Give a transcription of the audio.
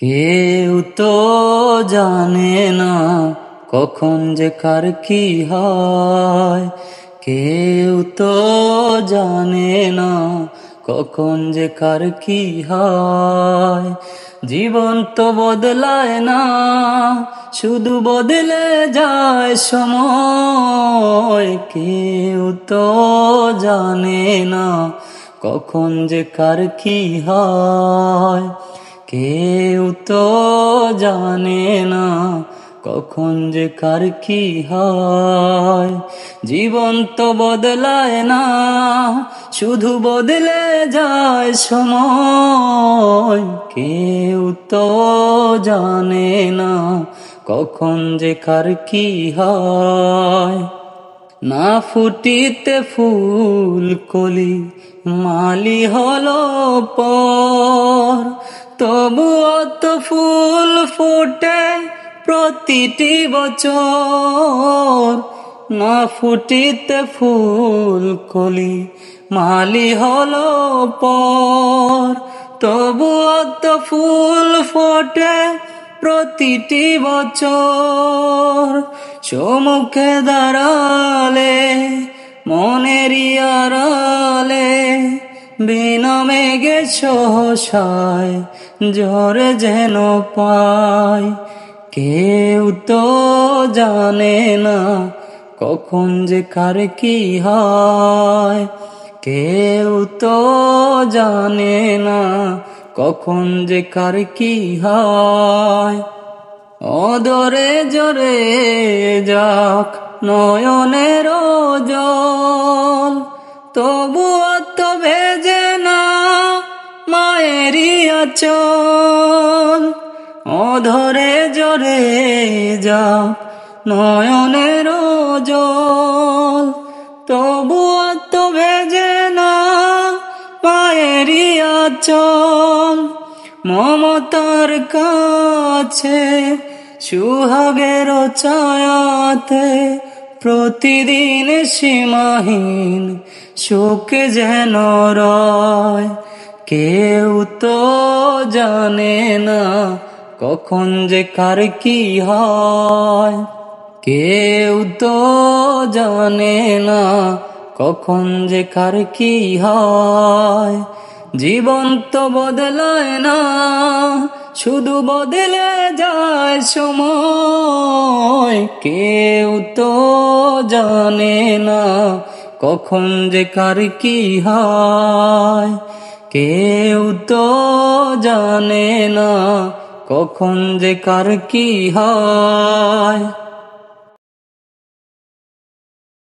কেউ তো জানে না কখন যে কার কি হয়। কেউ তো জানে না কখন যে কার কি হয়। জীবন তো বদলায় না, শুধু বদলে যায় সময়। কেউ তো জানে না কখন যে কার কি হয়। কেউ তো জানে না কখন যে কার কি হয়। জীবন তো বদলায় না, শুধু বদলে যায় সময়। কেউ তো জানে না কখন যে কার কি হয়। না ফুটিতে ফুল কলি মালি হলো পর, তবুও তো ফুল ফোটে প্রতিটি বছর। না ফুটিতে ফুল কলি মালি হলো পর, তবুও তো ফুল ফোটে প্রতিটি বছর। সম্মুখে দাঁড়ালে মনেরই আড়ালে বিনা মেঘে সহসায় ঝড়ে যেন পায়। কেউ তো জানে না কখন যে কার কি হয়। কেউ তো জানে না কখন যে কার কি হয়। অদরে জরে যাক নয়নের জল, তবুও তো ভেজে না মায়েরই আঁচল। অধরে জরে যাক নয়নের জল, তবুও তো ভেজে না মায়েরই আঁচল। মমতার কাছে সুহাগের ছায়াতে প্রতিদিন সীমাহীন সুখ যেন রয়। কেউ তো জানে না কখন যে কার কি হয়। কেউ তো জানে না কখন যে কার কি হয়। জীবন তো বদলায় না, শুধু বদলে যায় সময়। কেউ তো জানে না কখন যে কার কি হয়। কেউ তো জানে না কখন যে কার কি হয়।